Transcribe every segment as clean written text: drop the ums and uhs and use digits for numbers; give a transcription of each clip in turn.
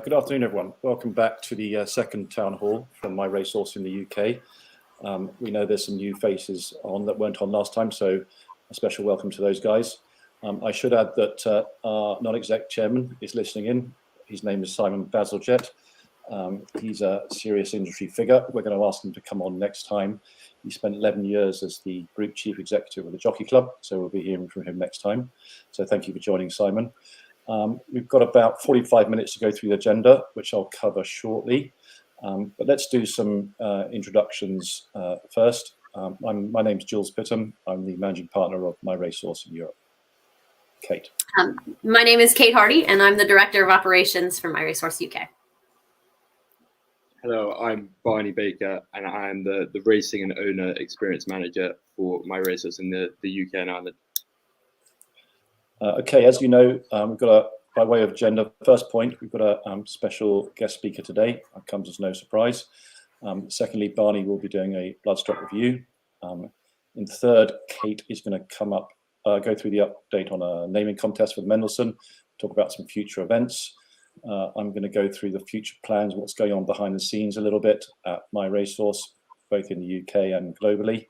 Good afternoon, everyone. Welcome back to the second town hall from MyRacehorse in the UK. We know there's some new faces on that weren't on last time, so a special welcome to those guys. I should add that our non-exec chairman is listening in. His name is Simon Bazalgette. He's a serious industry figure. We're going to ask him to come on next time. He spent 11 years as the group chief executive of the Jockey Club, so we'll be hearing from him next time. So thank you for joining, Simon. We've got about 45 minutes to go through the agenda, which I'll cover shortly. But let's do some introductions first. My name's Jules Pittham. I'm the managing partner of MyRacehorse in Europe. Kate. My name is Kate Hardy, and I'm the director of operations for MyRacehorse UK. Hello, I'm Barney Baker, and I'm the racing and owner experience manager for MyRacehorse in the UK and Ireland. Okay, as you know, we've got by way of agenda, first point, we've got a special guest speaker today. That comes as no surprise. Secondly, Barney will be doing a bloodstock review. In third, Kate is going to come up, go through the update on a naming contest with Mendelssohn, talk about some future events. I'm going to go through the future plans, what's going on behind the scenes a little bit at MyRacehorse, both in the UK and globally.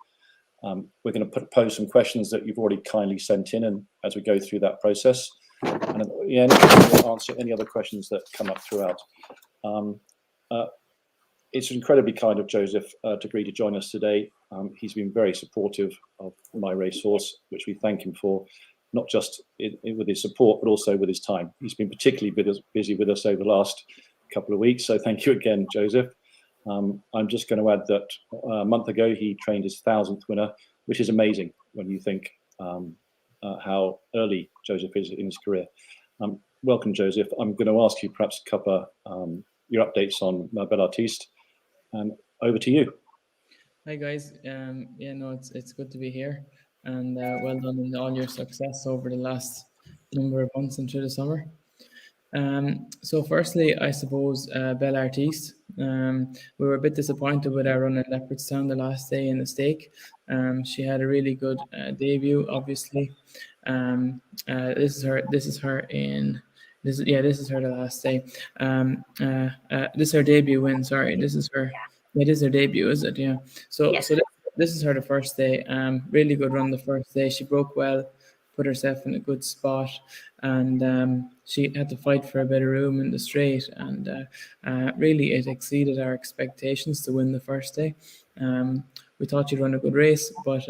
We're going to pose some questions that you've already kindly sent in, and as we go through that process, and at the end, we'll answer any other questions that come up throughout. It's incredibly kind of Joseph to agree to join us today. He's been very supportive of MyRacehorse, which we thank him for, not just with his support, but also with his time. He's been particularly busy with us over the last couple of weeks, so thank you again, Joseph. I'm just going to add that a month ago he trained his 1,000th winner, which is amazing when you think how early Joseph is in his career. Welcome, Joseph. I'm going to ask you perhaps to cover your updates on Ma Belle Artiste, and over to you. Hi guys. Yeah, no, it's good to be here, and well done on all your success over the last number of months and through the summer. So firstly, I suppose Belle Artiste. We were a bit disappointed with our run in Leopardstown the last day in the stake. She had a really good debut, obviously. This is her the last day. This is her debut win. Sorry, this is her debut, is it? Yeah. So Yes. so this is her the first day. Really good run the first day. She broke well, put herself in a good spot, and she had to fight for a bit of room in the straight, and really it exceeded our expectations to win the first day. We thought she'd run a good race, but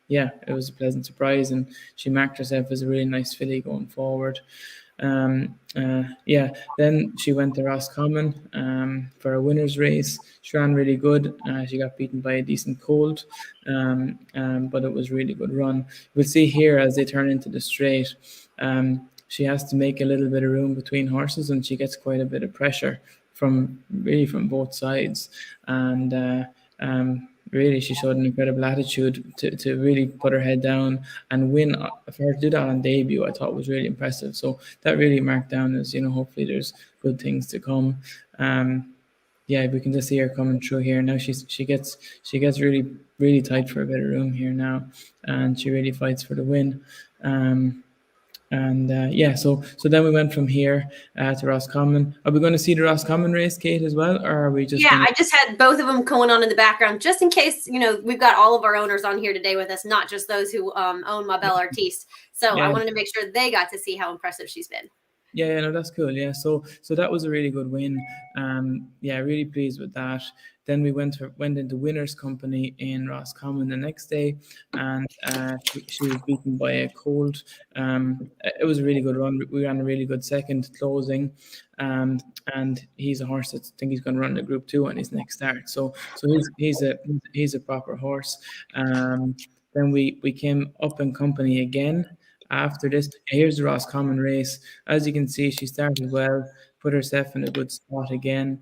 yeah, it was a pleasant surprise, and she marked herself as a really nice filly going forward. Yeah, then she went to Roscommon for a winner's race. She ran really good. She got beaten by a decent colt, but it was a really good run. We'll see here as they turn into the straight, she has to make a little bit of room between horses, and she gets quite a bit of pressure from both sides, and really she showed an incredible attitude to really put her head down and win. For her to do that on debut, I thought was really impressive. So that really marked down as, hopefully there's good things to come. Yeah, we can just see her coming through here now. She gets really, really tight for a bit of room here now, and she really fights for the win. Yeah, so then we went from here to Roscommon. Are we going to see the Roscommon race, Kate, as well, or are we just? Yeah, I just had both of them going on in the background, just in case. We've got all of our owners on here today with us, not just those who own Ma Belle Artiste. So yeah. I wanted to make sure they got to see how impressive she's been. Yeah, no, that's cool. Yeah, so that was a really good win. Yeah, really pleased with that. Then we went into Winners Company in Roscommon the next day, and she was beaten by a colt. It was a really good run. We ran a really good second closing, and he's a horse that I think he's going to run the Group 2 on his next start. So he's a proper horse. Then we came up in company again. After this, here's the Roscommon race. As you can see, she started well, put herself in a good spot again.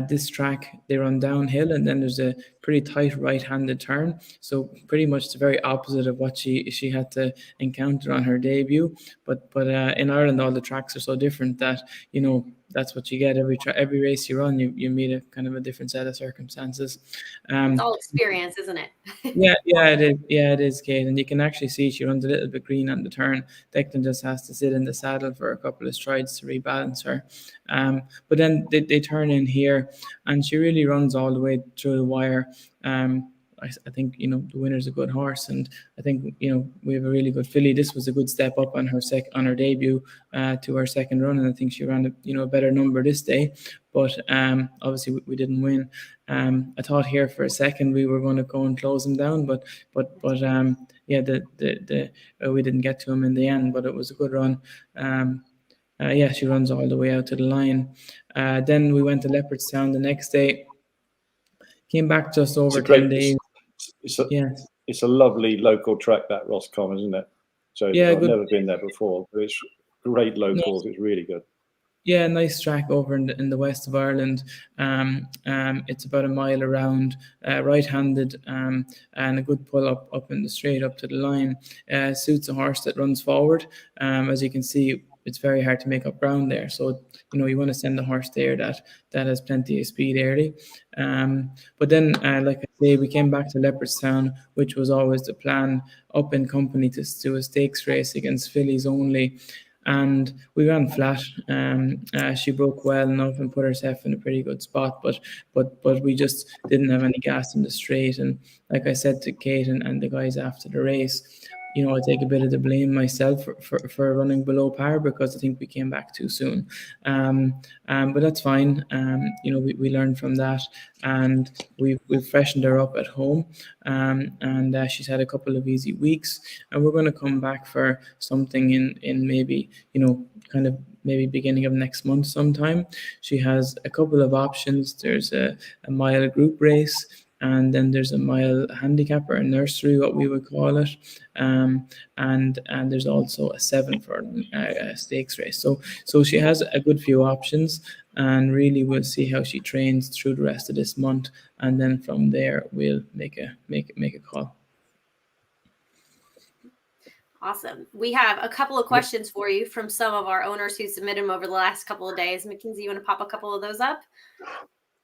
This track, they run downhill, and then there's a pretty tight right-handed turn. So pretty much the very opposite of what she had to encounter on her debut. But in Ireland, all the tracks are so different that, you know, that's what you get every race you run. You meet a kind of a different set of circumstances. It's all experience, isn't it? Yeah, it is. Yeah, it is, Kate. And you can actually see she runs a little bit green on the turn. Declan just has to sit in the saddle for a couple of strides to rebalance her. But then they turn in here, and she really runs all the way through the wire. I think, you know, the winner's a good horse, and I think, you know, we have a really good filly. This was a good step up on her debut to her second run, and I think she ran a better number this day. But obviously we didn't win. I thought here for a second we were going to go and close him down, but yeah, we didn't get to him in the end. But it was a good run. Yeah, she runs all the way out to the line. Then we went to Leopardstown the next day. Came back just over 10 days. It's a lovely local track, that Roscommon, isn't it? So yeah, I've never been there before, but it's great locals. It's really good. Yeah, nice track over in the west of Ireland. It's about a mile around, right-handed, and a good pull up in the straight up to the line. Suits a horse that runs forward. As you can see, it's very hard to make up ground there. So, you know, you want to send the horse there that has plenty of speed early. But then, like I say, we came back to Leopardstown, which was always the plan, up in company to do a stakes race against fillies only. And we ran flat. She broke well enough and put herself in a pretty good spot, but we just didn't have any gas in the straight. And like I said to Kate and the guys after the race, you know, I take a bit of the blame myself for running below par, because I think we came back too soon. But that's fine. You know, we learned from that, and we've freshened her up at home. And she's had a couple of easy weeks, and we're going to come back for something in maybe, you know, kind of maybe beginning of next month sometime. She has a couple of options. There's a mile group race, and then there's a mile handicap, or a nursery, what we would call it, and there's also a 7 furlong stakes race. So she has a good few options, and really we'll see how she trains through the rest of this month, and then from there we'll make a call. Awesome. We have a couple of questions for you from some of our owners who submitted them over the last couple of days. Mackenzie, you want to pop a couple of those up?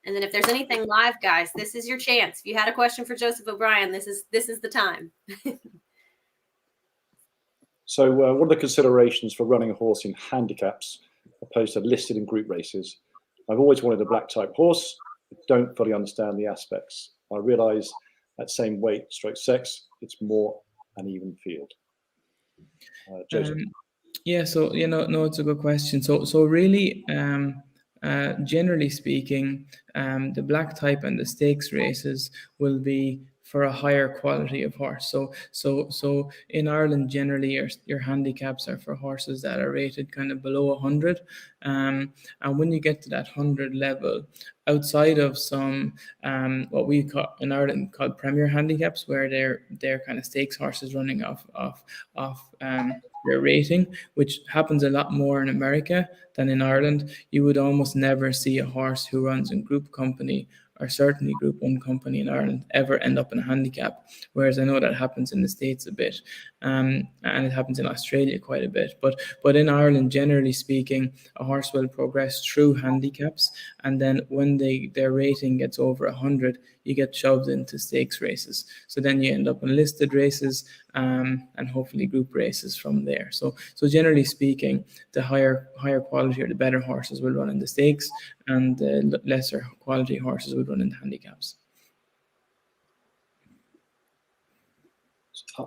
And then if there's anything live, guys, this is your chance. If you had a question for Joseph O'Brien, this is the time. So what are the considerations for running a horse in handicaps opposed to listed in group races? I've always wanted a black type horse, but don't fully understand the aspects. I realise at same weight / sex, it's more an even field. Joseph. Yeah, so, you know, no, it's a good question. So really, generally speaking, the black type and the stakes races will be for a higher quality of horse. So in Ireland, generally your handicaps are for horses that are rated kind of below 100. And when you get to that 100 level, outside of some what we call in Ireland called premier handicaps, where they're kind of stakes horses running off their rating, which happens a lot more in America than in Ireland, you would almost never see a horse who runs in group company, or certainly Group 1 company in Ireland, ever end up in a handicap, whereas I know that happens in the States a bit, and it happens in Australia quite a bit. But in Ireland, generally speaking, a horse will progress through handicaps, and then when their rating gets over 100, you get shoved into stakes races. So then you end up in listed races, and hopefully group races from there. So generally speaking, the higher quality or the better horses will run in the stakes, and the lesser quality horses will run in the handicaps.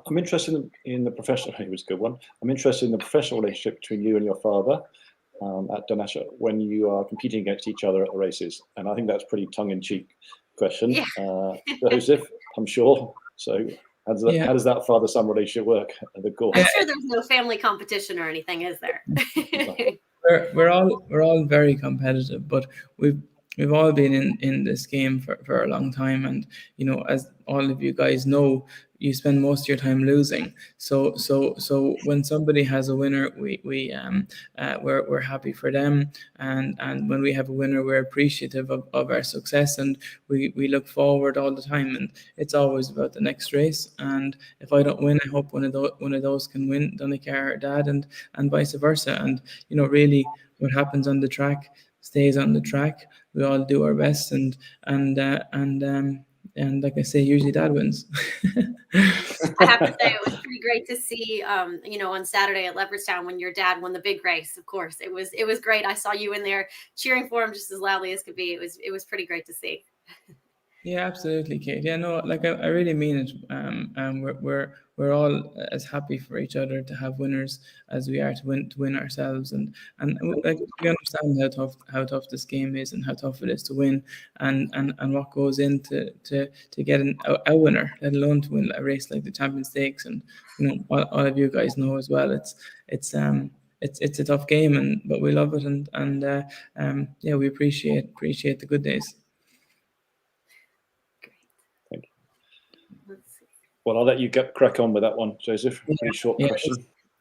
I'm interested in the professional. It was a good one. I'm interested in the professional relationship between you and your father at Donasha when you are competing against each other at the races. And I think that's a pretty tongue-in-cheek question, yeah. Joseph, I'm sure. So how does that father-son relationship work at the course? I'm sure there's no family competition or anything, is there? We're all very competitive, but we've all been in this game for a long time, and as all of you guys know, you spend most of your time losing. So when somebody has a winner, we're happy for them, and when we have a winner, we're appreciative of our success, and we look forward all the time, and it's always about the next race. And if I don't win, I hope one of those can win, Donnacha or Dad, and vice versa. And really, what happens on the track stays on the track. We all do our best, and like I say, usually Dad wins. I have to say, it was pretty great to see, on Saturday at Leopardstown when your dad won the big race. Of course, it was great. I saw you in there cheering for him just as loudly as could be. It was pretty great to see. Yeah, absolutely, Kate. Yeah, no, like I really mean it. We're all as happy for each other to have winners as we are to win ourselves, and like we understand how tough this game is and how tough it is to win, and what goes into to get a winner, let alone to win a race like the Champion Stakes. And all of you guys know as well. It's a tough game, but we love it, and yeah, we appreciate the good days. Well, I'll let you crack on with that one, Joseph. Pretty short question.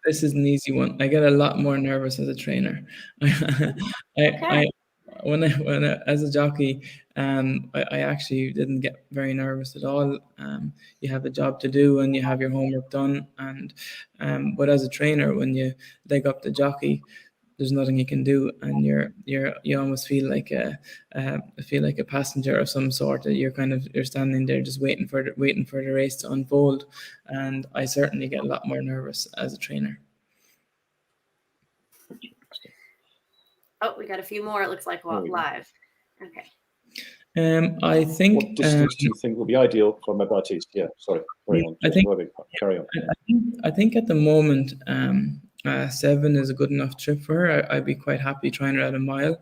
This is an easy one. I get a lot more nervous as a trainer. When I as a jockey, I actually didn't get very nervous at all. You have a job to do and you have your homework done, but as a trainer, when you leg up the jockey, there's nothing you can do, and you almost feel like a passenger of some sort. That you're standing there just waiting for the race to unfold, and I certainly get a lot more nervous as a trainer. Oh, we got a few more. It looks like live. Okay. I think. What distance do you think will be ideal for Baptiste? Yeah, sorry. Carry on. I think at the moment, 7 is a good enough trip for her. I'd be quite happy trying her at a mile,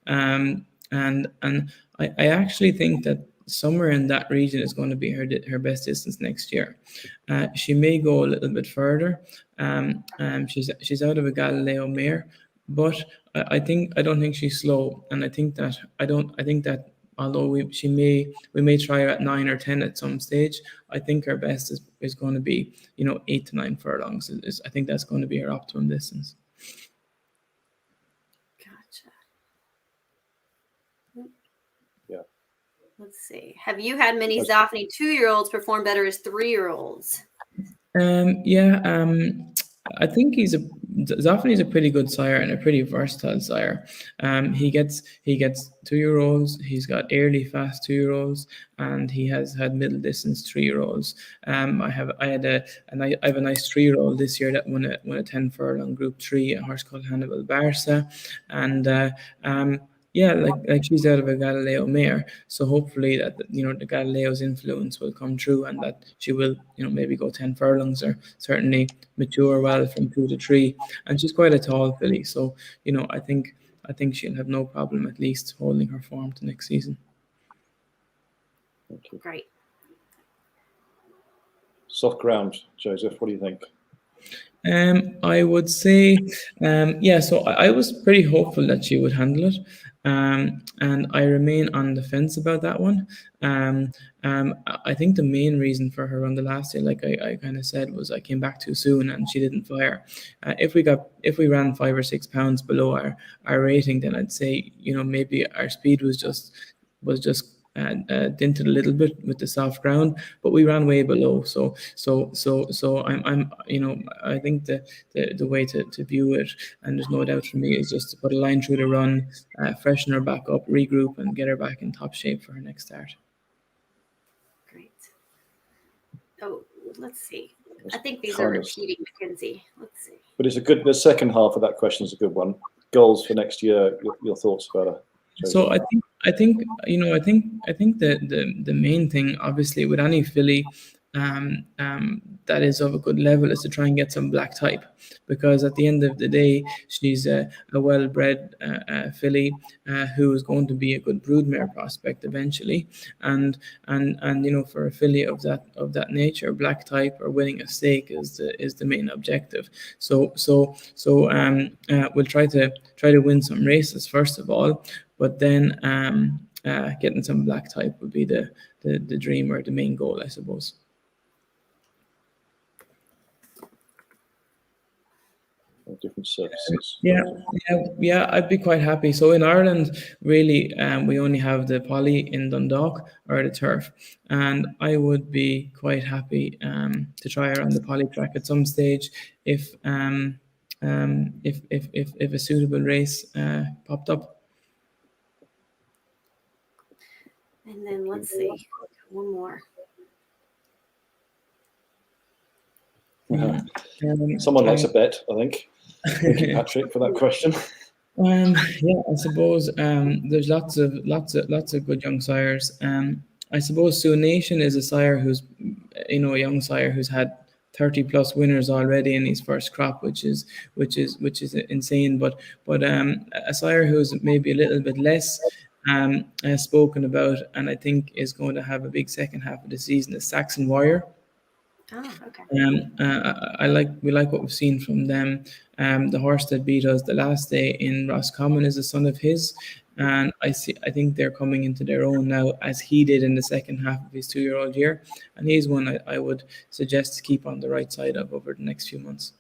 and I actually think that somewhere in that region is going to be her best distance next year. She may go a little bit further. She's out of a Galileo mare, but I don't think she's slow, and I think that although we may try her at 9 or 10 at some stage, I think her best is going to be 8 to 9 furlongs. I think that's going to be her optimum distance. Gotcha. Yeah. Let's see. Have you had many Zoffany 2-year-olds perform better as 3-year-olds? I think Zoffany's a pretty good sire and a pretty versatile sire. He gets 2-year-olds. He's got early fast 2-year-olds, and he has had middle distance 3-year-olds. I have a nice 3-year-old this year that won a 10 furlong Group 3, a horse called Hannibal Barca, and yeah, like she's out of a Galileo mare, so hopefully that the Galileo's influence will come true, and that she will maybe go 10 furlongs or certainly mature well from 2 to 3. And she's quite a tall filly, so I think she'll have no problem at least holding her form to next season. Thank you. Great. Soft ground, Joseph. What do you think? I would say, so I was pretty hopeful that she would handle it, and I remain on the fence about that one. I think the main reason for her on the last day, like I kind of said, was I came back too soon and she didn't fire. If we ran 5 or 6 pounds below our rating, then I'd say maybe our speed was just dented a little bit with the soft ground, but we ran way below. So I'm I think the way to view it, and there's no doubt for me, is just to put a line through the run, freshen her back up, regroup, and get her back in top shape for her next start. Great. Oh, let's see. I think these are repeating, Mackenzie. Let's see. But it's the second half of that question is a good one. Goals for next year. Your thoughts about it? So I think the main thing, obviously, with any filly that is of a good level, is to try and get some black type, because at the end of the day, she's a well-bred filly who is going to be a good broodmare prospect eventually, and for a filly of that nature, black type or winning a stake is the main objective. So we'll try to win some races first of all. but then getting some black type would be the dream or the main goal, I suppose. Different surfaces. Yeah, I'd be quite happy. So in Ireland, really, we only have the poly in Dundalk or the turf, and I would be quite happy to try her on the poly track at some stage if if a suitable race popped up. And then let's see, one more. Someone likes a bet, I think. Thank you, Patrick, for that question. Yeah, I suppose there's lots of good young sires. I suppose Sioux Nation is a sire who's, a young sire who's had 30 plus winners already in his first crop, which is insane. But a sire who's maybe a little bit less spoken about, and I think is going to have a big second half of the season, is Saxon Warrior. Oh, okay. We like what we've seen from them. The horse that beat us the last day in Roscommon is a son of his, and I think they're coming into their own now, as he did in the second half of his 2-year-old year, and he's one I would suggest to keep on the right side of over the next few months.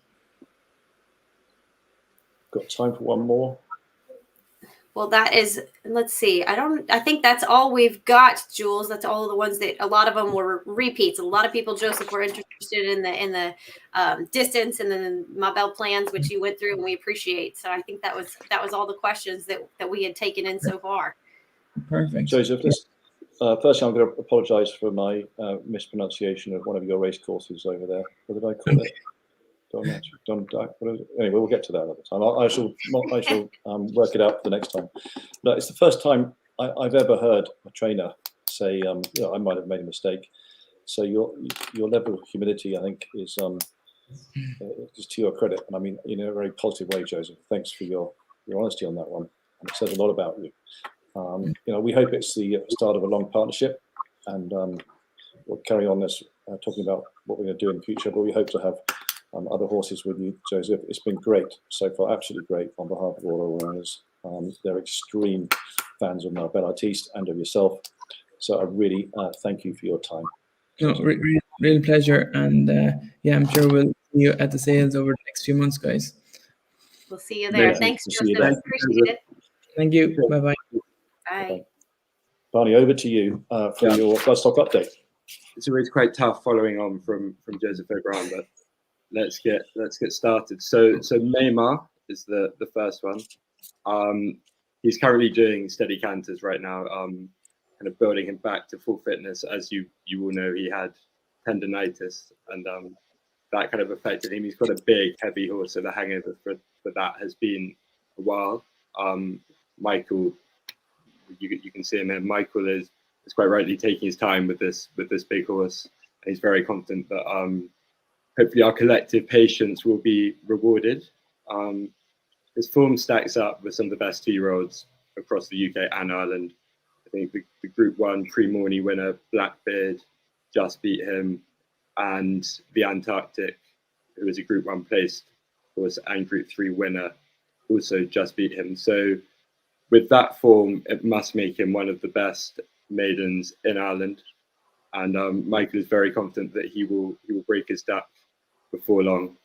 Got time for one more? Well, that is, let's see. I think that's all we've got, Jules. That's all the ones that, a lot of them were repeats. A lot of people, Joseph, were interested in the distance and then my bell plans, which you went through, and we appreciate. So I think that was all the questions that we had taken in so far. Perfect. Joseph, firstly, I'm going to apologise for my mispronunciation of one of your race courses over there. What did I call it? Anyway, we'll get to that at the time. I shall work it out for the next time. But it's the first time I've ever heard a trainer say, I might have made a mistake. So your level of humility, I think, is just to your credit, and I mean in a very positive way, Joseph. Thanks for your honesty on that one, and it says a lot about you. We hope it's the start of a long partnership, and we'll carry on this talking about what we're going to do in the future. But we hope to have other horses with you, Joseph. It's been great so far, absolutely great on behalf of all our owners. They're extreme fans of Marbella Artiste and of yourself. So I really thank you for your time. No, real pleasure. And I'm sure we'll see you at the sales over the next few months, guys. We'll see you there. Yeah, Thanks, we'll see you Joseph. there. Appreciate it. Thank you. Bye-bye. Bye. Barney, over to you for your bloodstock update. It's always quite tough following on from Joseph O'Brien, but let's get started. So Neymar is the first one. He's currently doing steady canters right now, kind of building him back to full fitness. As you all know, he had tendonitis, and that kind of affected him. He's got a big, heavy horse, so the hangover for that has been a while. Michael, you can see him here. Michael is quite rightly taking his time with this big horse. He's very confident that hopefully our collective patience will be rewarded. His form stacks up with some of the best 2-year-olds across the UK and Ireland. I think the Group 1 pre-Morny winner, Blackbeard, just beat him, and the Antarctic, who was a Group 1 placed horse and Group 3 winner, also just beat him. So with that form, it must make him one of the best maidens in Ireland. And Michael is very confident that he will break his duck before long,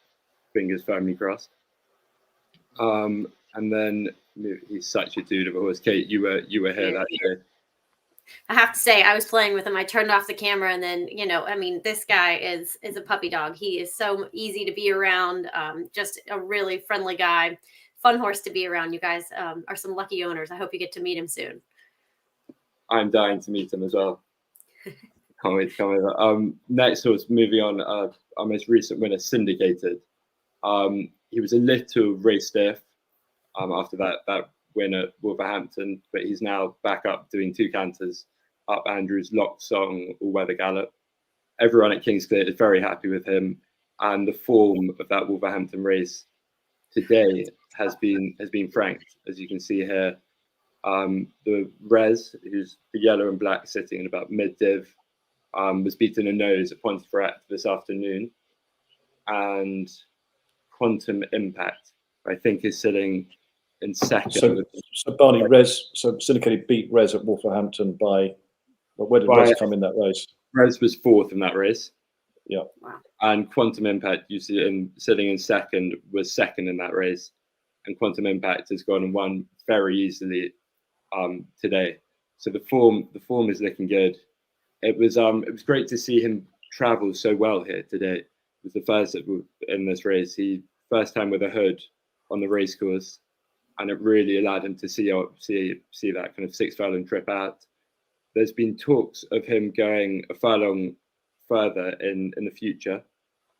fingers firmly crossed. And then he's such a dude of a horse. Kate, you were here that day. I have to say, I was playing with him. I turned off the camera, and then, this guy is a puppy dog. He is so easy to be around. Just a really friendly guy. Fun horse to be around. You guys are some lucky owners. I hope you get to meet him soon. I'm dying to meet him as well. Can't wait to come over. Next horse, moving on, our most recent winner, Syndicated. He was a little race stiff after that win at Wolverhampton, but he's now back up doing 2 canters, up Andrews, Lock Song, all-weather gallop. Everyone at Kingsclear is very happy with him, and the form of that Wolverhampton race today has been franked, as you can see here. The Res, who's the yellow and black, sitting in about mid-div, was beaten a nose at Pontefract this afternoon, and Quantum Impact, I think, is sitting in second. So Barney, Syndicated beat Rez at Wolverhampton by. Well, where did Rez come in that race? Rez was fourth in that race. Yeah. Wow. And Quantum Impact, you see him sitting in second, was second in that race. And Quantum Impact has gone and won very easily today. So the form is looking good. It was great to see him travel so well here today. It was the first in this race. He first time with a hood on the race course, and it really allowed him to see that kind of 6 furlong trip out. There's been talks of him going a furlong further in the future.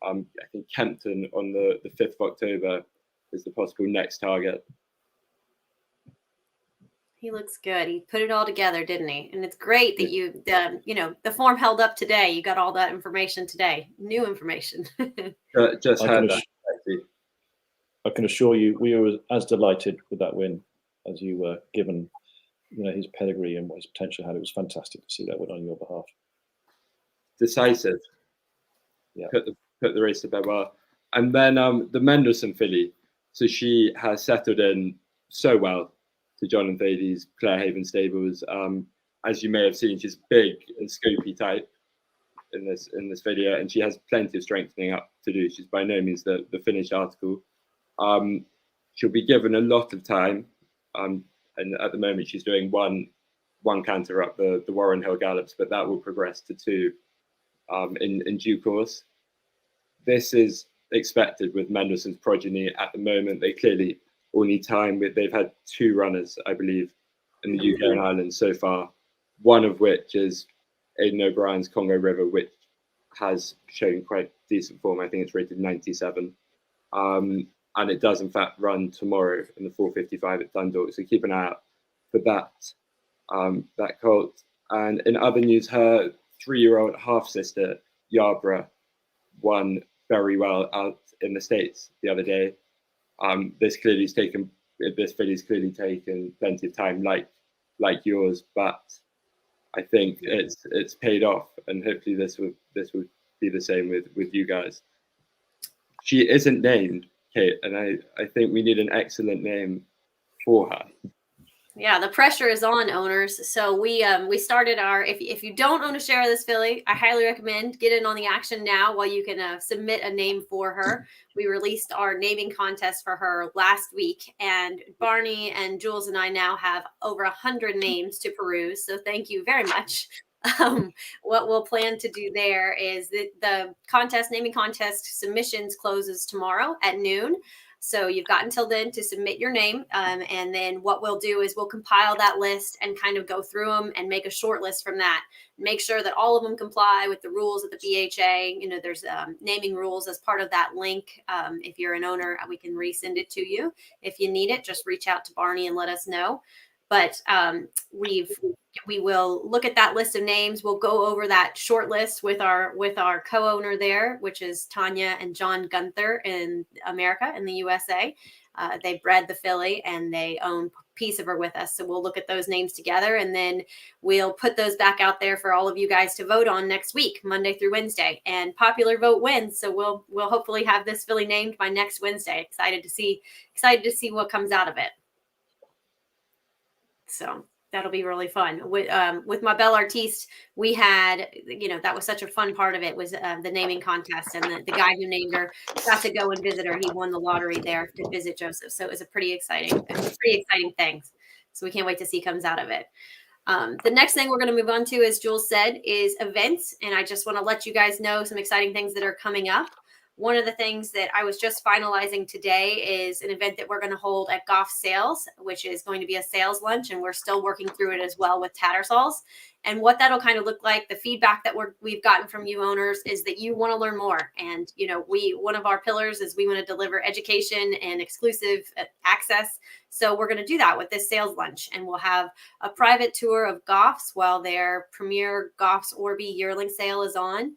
I think Kempton on the 5th of October is the possible next target. He looks good. He put it all together, didn't he? And it's great that you the form held up today. You got all that information today, new information. Just heard that. I can assure you, we were as delighted with that win as you were, given his pedigree and what his potential had. It was fantastic to see that win on your behalf. Decisive. Yeah. Put the race to bed well. And then the Mendelssohn filly. So she has settled in so well to John and Thaddeus Clare Haven stables. As you may have seen, she's big and scoopy type in this video, and she has plenty of strengthening up to do. She's by no means the finished article. She'll be given a lot of time, and at the moment she's doing one canter up the Warren Hill Gallops, but that will progress to 2 in due course. This is expected with Mendelssohn's progeny at the moment. They clearly all need time. They've had 2 runners, I believe, in the UK and Ireland so far, one of which is Aidan O'Brien's Congo River, which has shown quite decent form. I think it's rated 97. And it does, in fact, run tomorrow in the 4:55 at Dundalk. So keep an eye out for that colt. And in other news, her 3-year-old half-sister, Yarborough, won very well out in the States the other day. This filly's clearly taken plenty of time, like yours, but I think it's paid off, and hopefully this will be the same with you guys. She isn't named, Kate, and I think we need an excellent name for her. Yeah, the pressure is on, owners. So we started our, if you don't own a share of this filly, I highly recommend get in on the action now while you can submit a name for her. We released our naming contest for her last week, and Barney and Jules and I now have over 100 names to peruse. So thank you very much. What we'll plan to do there is the naming contest submissions closes tomorrow at noon. So you've got until then to submit your name. And then what we'll do is we'll compile that list and kind of go through them and make a short list from that. Make sure that all of them comply with the rules of the BHA. There's naming rules as part of that link. If you're an owner, we can resend it to you. If you need it, just reach out to Barney and let us know. But we will look at that list of names. We'll go over that short list with our co-owner there, which is Tanya and John Gunther in America, in the USA. They bred the filly and they own a piece of her with us. So we'll look at those names together, and then we'll put those back out there for all of you guys to vote on next week, Monday through Wednesday. And popular vote wins. So we'll hopefully have this filly named by next Wednesday. Excited to see what comes out of it. So that'll be really fun. With my Belle Artiste, we had, that was such a fun part of it was the naming contest, and the guy who named her got to go and visit her. He won the lottery there to visit Joseph. So it was a pretty exciting thing. So we can't wait to see comes out of it. The next thing we're going to move on to, as Jules said, is events. And I just want to let you guys know some exciting things that are coming up. One of the things that I was just finalizing today is an event that we're going to hold at Goff Sales, which is going to be a sales lunch, and we're still working through it as well with Tattersalls. And what that'll kind of look like, the feedback that we've gotten from you owners is that you want to learn more. And, one of our pillars is we want to deliver education and exclusive access. So we're going to do that with this sales lunch, and we'll have a private tour of Goffs while their premier Goffs Orby yearling sale is on.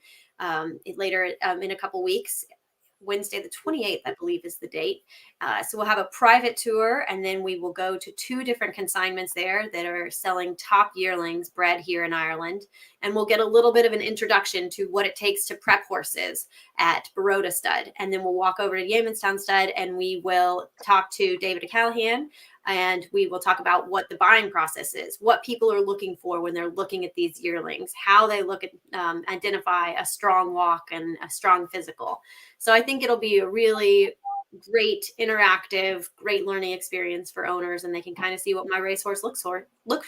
Later in a couple weeks. Wednesday the 28th, I believe, is the date. So we'll have a private tour, and then we will go to 2 different consignments there that are selling top yearlings bred here in Ireland. And we'll get a little bit of an introduction to what it takes to prep horses at Baroda Stud. And then we'll walk over to Yeamanstown Stud, and we will talk to David O'Callahan And we will talk about what the buying process is, what people are looking for when they're looking at these yearlings, how they look at identify a strong walk and a strong physical. So I think it'll be a really great interactive, great learning experience for owners, and they can kind of see what My Racehorse looks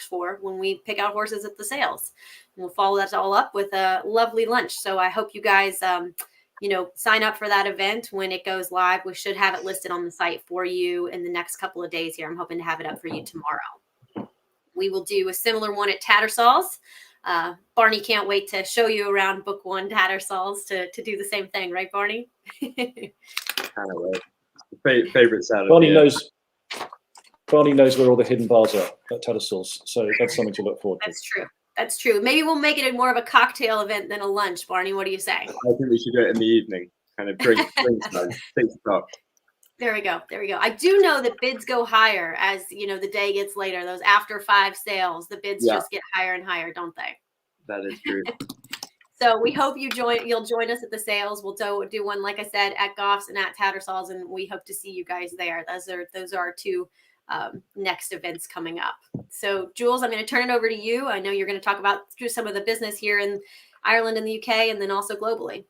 for when we pick out horses at the sales. And we'll follow that all up with a lovely lunch. So I hope you guys sign up for that event when it goes live. We should have it listed on the site for you in the next couple of days here. I'm hoping to have it up for you tomorrow. We will do a similar one at Tattersalls. Barney can't wait to show you around Book One Tattersalls to do the same thing, right, Barney? Kind of way. Favorite Saturday. Barney knows where all the hidden bars are at Tattersalls, so that's something to look forward to. That's true. That's true. Maybe we'll make it more of a cocktail event than a lunch, Barney. What do you say? I think we should do it in the evening, kind of drink time, 6 o'clock. There we go. There we go. I do know that bids go higher as the day gets later. Those after 5 sales, the bids just get higher and higher, don't they? That is true. So we hope you'll join us at the sales. We'll do one, like I said, at Goff's and at Tattersalls, and we hope to see you guys there. Those are our 2 next events coming up. So Jules, I'm going to turn it over to you. I know you're going to talk about some of the business here in Ireland and the UK, and then also globally.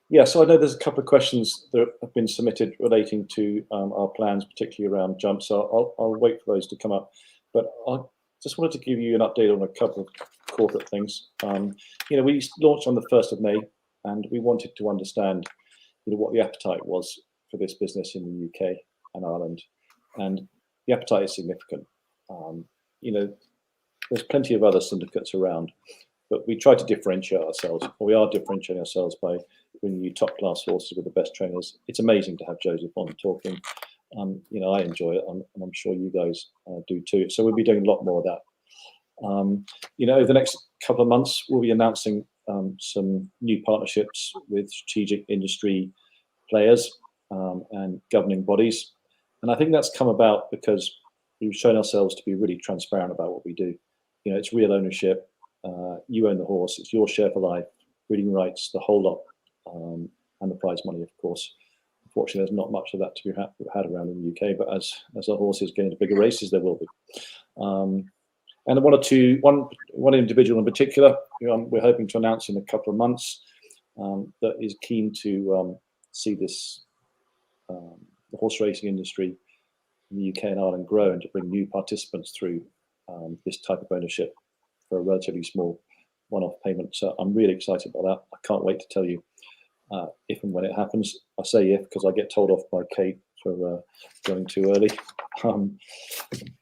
Yeah, so I know there's a couple of questions that have been submitted relating to our plans, particularly around jump. So I'll wait for those to come up. But I just wanted to give you an update on a couple of corporate things. We launched on the 1st of May, and we wanted to understand what the appetite was for this business in the UK and Ireland. And the appetite is significant. There's plenty of other syndicates around, but we try to differentiate ourselves, or we are differentiating ourselves by bringing you top-class horses with the best trainers. It's amazing to have Joseph on talking. I enjoy it, and I'm sure you guys do too. So we'll be doing a lot more of that. Over the next couple of months, we'll be announcing some new partnerships with strategic industry players and governing bodies. And I think that's come about because we've shown ourselves to be really transparent about what we do. It's real ownership. You own the horse. It's your share for life, breeding rights, the whole lot, and the prize money, of course. Unfortunately, there's not much of that to be had around in the UK, but as our horses get into bigger races, there will be. And one individual in particular, who we're hoping to announce in a couple of months, that is keen to see this the horse racing industry in the UK and Ireland grow and to bring new participants through this type of ownership for a relatively small one-off payment. So I'm really excited about that. I can't wait to tell you if and when it happens. I say if because I get told off by Kate for going too early.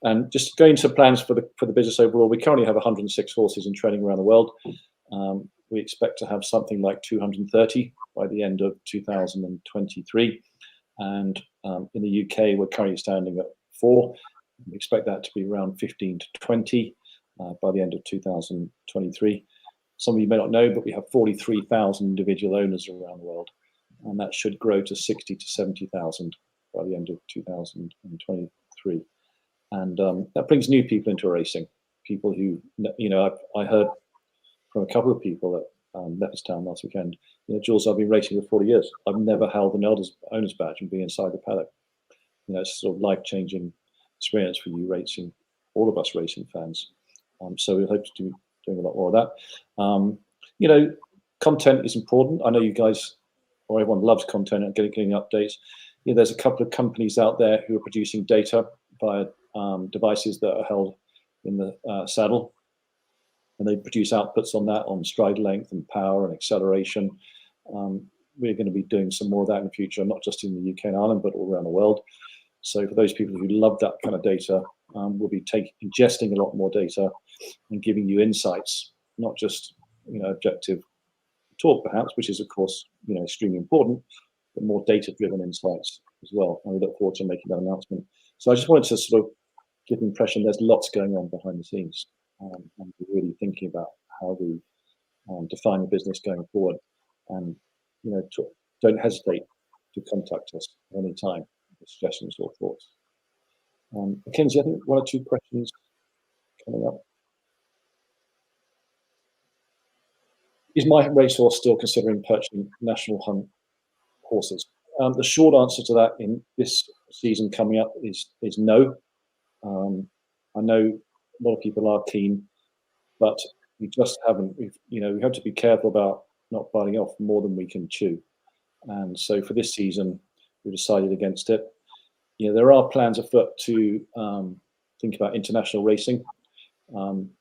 And just going to plans for the business overall, we currently have 106 horses in training around the world. We expect to have something like 230 by the end of 2023. And in the UK, we're currently standing at 4. We expect that to be around 15 to 20 by the end of 2023. Some of you may not know, but we have 43,000 individual owners around the world, and that should grow to 60 to 70,000 by the end of 2023. And that brings new people into racing. People who, I heard from a couple of people at Leopardstown last weekend. Jules, I've been racing for 40 years. I've never held an owner's badge and been inside the paddock. It's sort of life-changing experience for you racing, all of us racing fans. So we hope to do doing a lot more of that. Content is important. I know you guys, or everyone loves content and getting updates. There's a couple of companies out there who are producing data via devices that are held in the saddle, and they produce outputs on that, on stride length and power and acceleration. We're going to be doing some more of that in the future, not just in the UK and Ireland, but all around the world. So for those people who love that kind of data, we'll be ingesting a lot more data and giving you insights, not just objective talk perhaps, which is of course extremely important, but more data-driven insights as well. And we look forward to making that announcement. So I just wanted to sort of give the impression there's lots going on behind the scenes, and we're really thinking about how we define the business going forward. And don't hesitate to contact us at any time with suggestions or thoughts. Mackenzie, I think 1 or 2 questions coming up. Is My Racehorse still considering purchasing national hunt horses? The short answer to that in this season coming up is no. I know a lot of people are keen, but we just haven't. We have to be careful about not biting off more than we can chew. And so for this season, we decided against it. There are plans afoot to think about international racing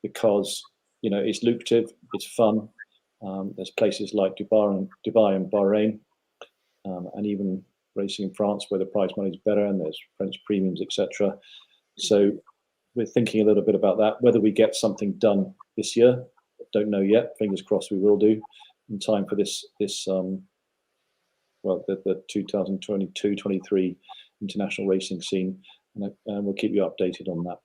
because it's lucrative, it's fun. There's places like Dubai and Bahrain, and even racing in France where the prize money is better, and there's French premiums, etc. So we're thinking a little bit about that. Whether we get something done this year, don't know yet. Fingers crossed we will do in time for the 2022-23 international racing scene, and we'll keep you updated on that.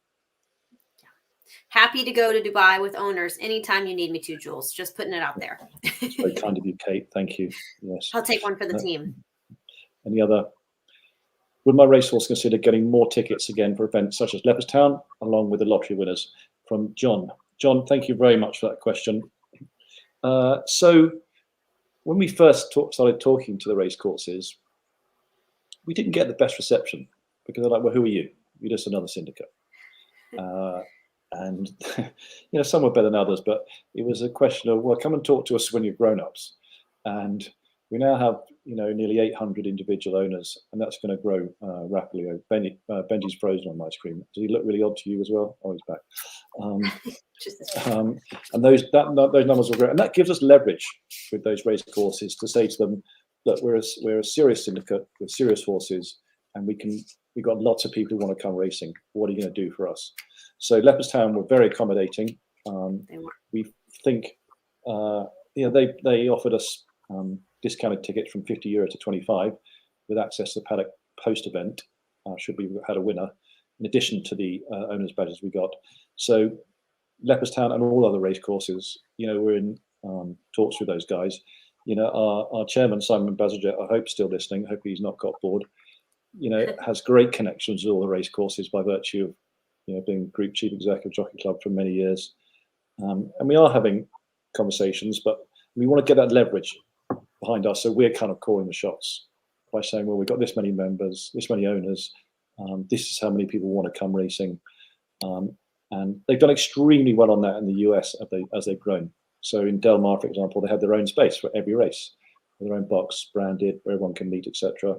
Happy to go to Dubai with owners anytime you need me to, Jules. Just putting it out there. It's very kind of you, Kate. Thank you. Yes. I'll take one for the team. Any other? Would MyRacehorse consider getting more tickets again for events such as Leopardstown, along with the lottery winners? From John. John, thank you very much for that question. So when we first started talking to the race courses, we didn't get the best reception because they're like, well, who are you? You're just another syndicate. And some were better than others, but it was a question of, well, come and talk to us when you're grown-ups. And we now have, nearly 800 individual owners, and that's going to grow rapidly. Benji's frozen on my screen. Does he look really odd to you as well? Oh, he's back. And those numbers will grow, and that gives us leverage with those race courses to say to them, look, we're a serious syndicate with serious horses, and we've got lots of people who want to come racing. What are you going to do for us? So Leopardstown were very accommodating. We think, they offered us discounted tickets from €50 to 25 with access to the paddock post-event, should we have had a winner, in addition to the owners' badges we got. So Leopardstown and all other race courses, we're in talks with those guys. Our chairman, Simon Bazalgette, I hope still listening, hopefully he's not got bored, has great connections with all the race courses by virtue of being Group Chief Executive Jockey Club for many years. And we are having conversations, but we want to get that leverage behind us. So we're kind of calling the shots by saying, well, we've got this many members, this many owners. This is how many people want to come racing. And they've done extremely well on that in the US as they've grown. So in Del Mar, for example, they have their own space for every race, their own box, branded, where everyone can meet, etc.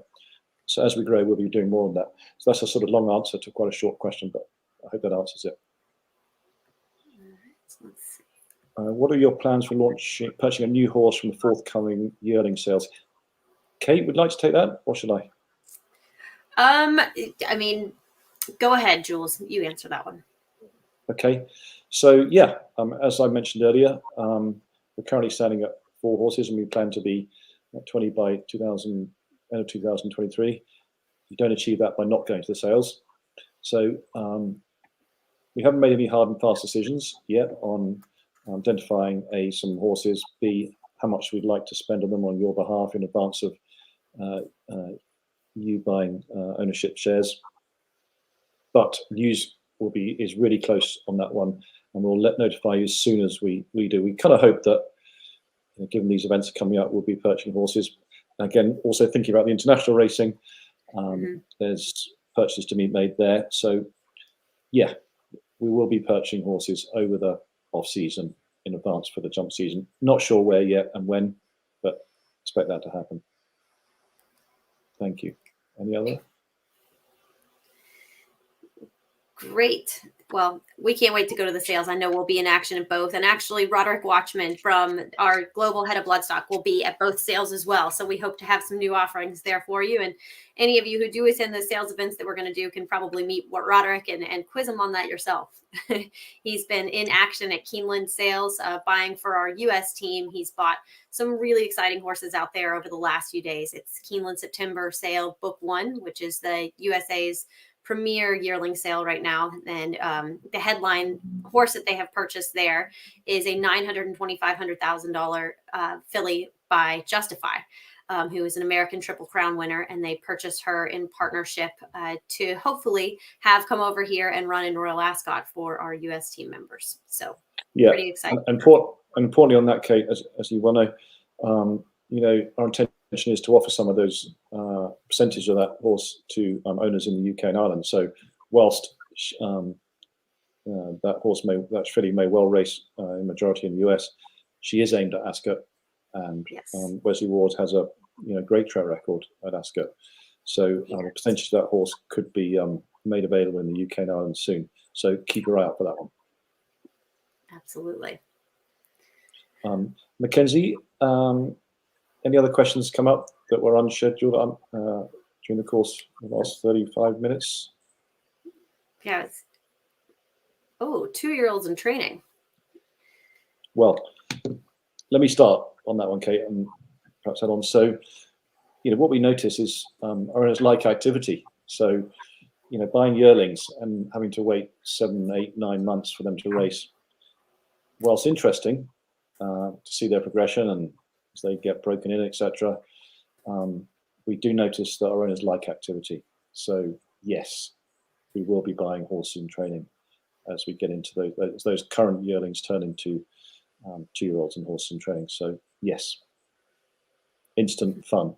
So as we grow, we'll be doing more on that. So that's a sort of long answer to quite a short question, but I hope that answers it. Let's see. What are your plans for purchasing a new horse from the forthcoming yearling sales? Kate, would like to take that, or should I? I mean, go ahead, Jules. You answer that one. Okay. So yeah, as I mentioned earlier, we're currently standing at 4 horses, and we plan to be at 20 by end of 2023. You don't achieve that by not going to the sales. So we haven't made any hard and fast decisions yet on identifying some horses, B, how much we'd like to spend on them on your behalf in advance of you buying ownership shares. But news is really close on that one, and we'll notify you as soon as we do. We kind of hope that, given these events are coming up, we'll be purchasing horses. Again, also thinking about the international racing, there's purchases to be made there. So yeah, we will be purchasing horses over the off season in advance for the jump season. Not sure where yet and when, but expect that to happen. Thank you. Any other? Great. Well, we can't wait to go to the sales. I know we'll be in action at both. And actually, Roderick Watchman from our global head of Bloodstock will be at both sales as well. So we hope to have some new offerings there for you. And any of you who do attend the sales events that we're going to do can probably meet Roderick and quiz him on that yourself. He's been in action at Keeneland sales, buying for our U.S. team. He's bought some really exciting horses out there over the last few days. It's Keeneland September sale book 1, which is the USA's premier yearling sale right now. And the headline horse that they have purchased there is a $925,000 filly by Justify, who is an American Triple Crown winner. And they purchased her in partnership to hopefully have come over here and run in Royal Ascot for our US team members. So yeah, pretty exciting. And importantly on that, Kate, as you well know, our intention is to offer some of those percentage of that horse to owners in the UK and Ireland. So whilst that filly may well race in majority in the US, she is aimed at Ascot, and Yes. Wesley Ward has a great track record at Ascot. So a percentage of that horse could be made available in the UK and Ireland soon. So keep your eye out for that one. Absolutely. Mackenzie, any other questions come up that were unscheduled during the course of the last 35 minutes? Yeah. 2-year-olds in training. Well, let me start on that one, Kate, and perhaps add on. So, what we notice is owners like activity. So, buying yearlings and having to wait 7, 8, 9 months for them to race, whilst interesting to see their progression and as they get broken in, etc., we do notice that our owners like activity. So, yes, we will be buying horses in training as we get into those current yearlings turn into 2-year-olds and horses in training. So, yes, instant fun.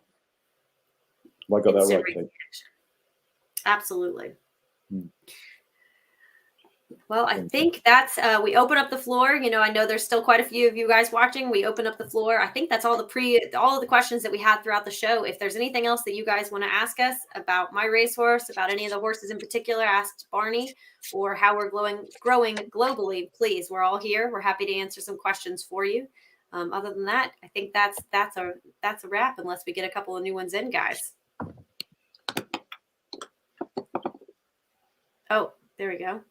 Have I got that right, Kate? Absolutely. Well, I think that's we open up the floor. I know there's still quite a few of you guys watching. We open up the floor. I think that's all of the questions that we had throughout the show. If there's anything else that you guys want to ask us about My Racehorse, about any of the horses in particular, asked Barney, or how we're growing globally, please, we're all here. We're happy to answer some questions for you. Other than that, I think that's a wrap, unless we get a couple of new ones in, guys. Oh, there we go.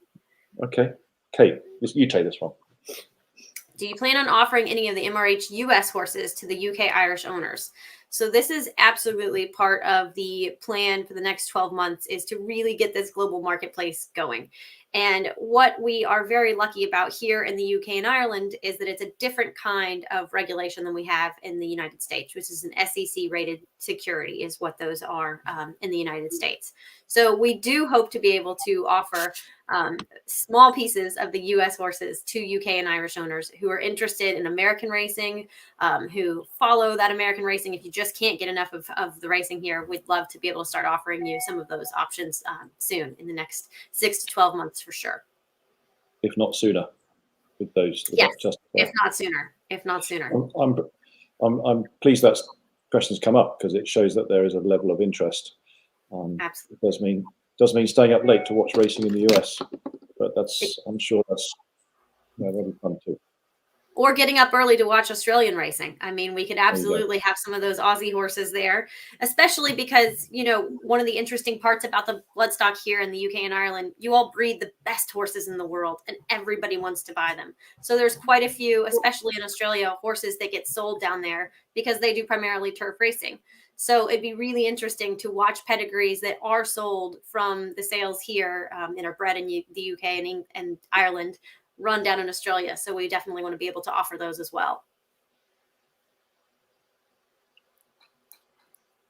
Okay. Kate, you take this one. Do you plan on offering any of the MRH US horses to the UK Irish owners? So this is absolutely part of the plan for the next 12 months, is to really get this global marketplace going. And what we are very lucky about here in the UK and Ireland is that it's a different kind of regulation than we have in the United States, which is an SEC rated security is what those are in the United States. So we do hope to be able to offer small pieces of the US horses to UK and Irish owners who are interested in American racing, who follow that American racing. If you just can't get enough of the racing here, we'd love to be able to start offering you some of those options soon, in the next 6 to 12 months for sure. If not sooner, with those. Yes, if not sooner. If not sooner. I'm pleased that questions come up, because it shows that there is a level of interest. Absolutely. It does mean staying up late to watch racing in the US, but I'm sure that's really fun too. Or getting up early to watch Australian racing. I mean, we could absolutely have some of those Aussie horses there, especially because, one of the interesting parts about the bloodstock here in the UK and Ireland, you all breed the best horses in the world and everybody wants to buy them. So there's quite a few, especially in Australia, horses that get sold down there because they do primarily turf racing. So it'd be really interesting to watch pedigrees that are sold from the sales here that are bred in the UK and Ireland run down in Australia. So we definitely want to be able to offer those as well.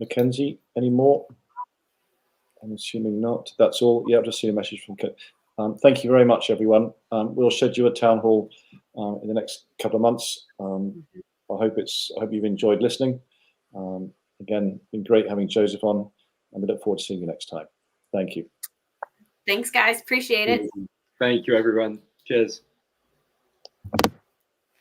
Mackenzie, any more? I'm assuming not. That's all. Yeah, I've just seen a message from Kate. Thank you very much, everyone. We'll schedule a town hall in the next couple of months. I hope you've enjoyed listening. Again, been great having Joseph on, and we look forward to seeing you next time. Thank you. Thanks, guys. Appreciate it. Thank you, everyone. Cheers.